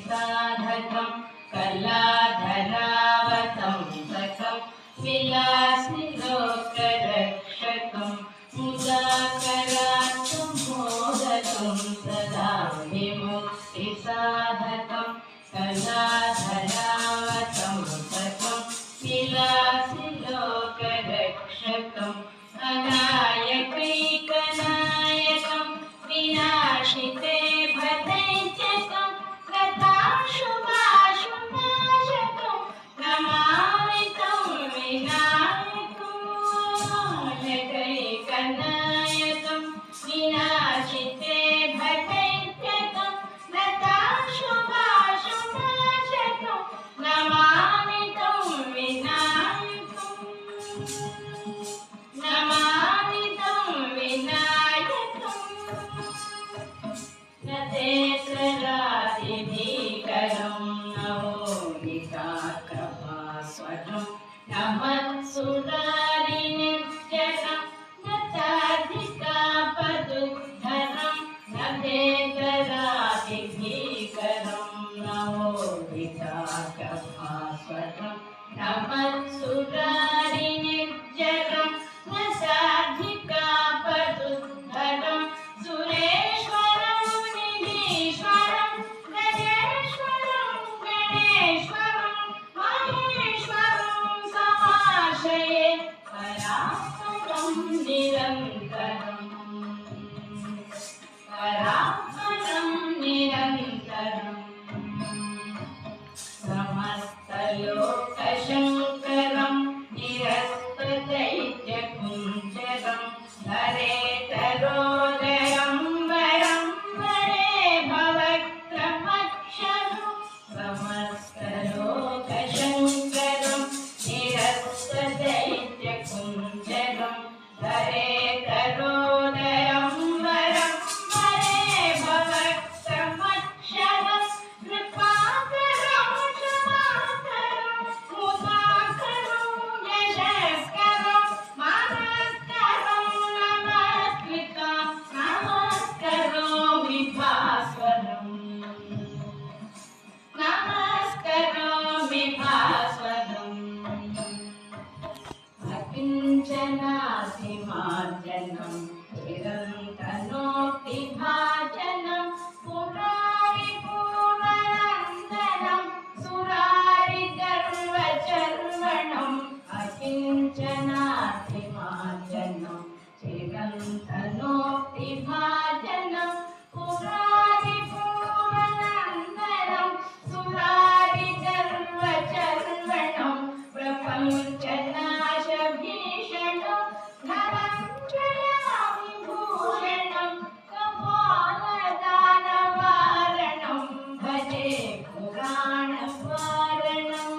साधकं कलाधरावतंसकं विलासिलोकरक्षकं मुदाकरार्थं मोदकं सदा विमुक्तिसाधकं कलाधरावतंसकं विलासिलोकरक्षकं अनायकैकनायकं विनाशिते भदैत्यकं गताशुभाशुनाशकं नमामि तं विनायकं अनायकैकनायकं विनाशिते भदैत्यकं गताशुभाशुनाशकं नमामि तं विनायकं नमामि तं विनायकं नतेतरादिभीकरं नवोदिताकभास्वरं नमत्सुरारिनित्यकं नताधिकापदुद्धरं नतेतरादिभीकरं नवोदिताकभास्वरं नमत्सुरारिनित्यकं नताधिकापदुद्धरं सुरेश्वरं निधीश्वरं गजेश्वरं गणेश्वरं महेश्वरं समाश्रये परात्परं निरन्तरं परात्परं निरन्तरं समस्तलोकशङ्करं निरस्तदैत्यकुञ्जरं धरेतरोदरं वरं वरे भवत्रमक्षरं समस्तलोकशङ्करं निरस्तदैत्यकुञ्जरं धरेतरोदरं वरं वरे भवत्रमक्षरं कृपाकरं क्षमाकरं मुदाकरं यशस्करं मनस्करं नमस्कृतं नमस्करोमि भास्वरं नमस्करोमि भास्वरम् अकिञ्चनातिमार्जनं चिरन्तनोक्तिभाजनं पुरारिपूर्वनन्दनं सुरारिगर्वचर्वणम् अकिञ्चनातिमार्जनं चिरन्तनोक्तिभाजनं पुरारिपूर्वनन्दनं सुरारिगर्वचर्वणं प्रपञ्चनाशभीषणं धनञ्जयाविभूषणं कपालदानवारणं भजे पुराणवारणं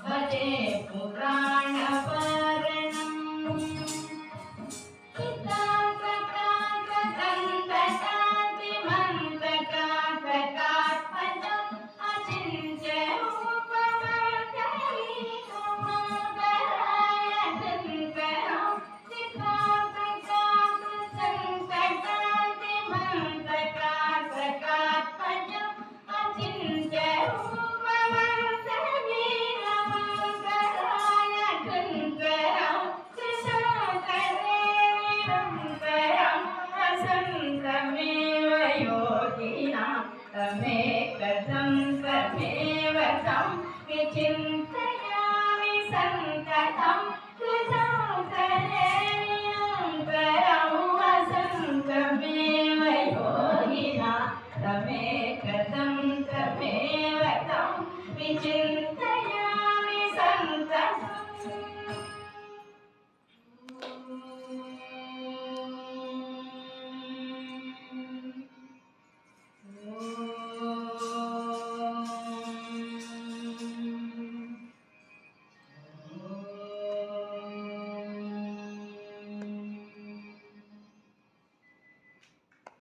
भजे पुराणवारणं कितान्तकान्तकान्तिमन्तकान्तकात्मजम् अचिन्त्यरूपमर्दनीकमोदरायतन्त्रं कितान्तकान्तकान्तिमन्तकान्तकात्मजम् अचिन्त्यरूपमर्दनीकमोदरायतन्त्रं कृशाकरे निरन्तरं वसन्तमेव योगिनां तमेकं तमेव तं विचिन्तयामि सन्ततं कृशाकरे निरन्तरं वसन्तमेव योगिनां तमेकं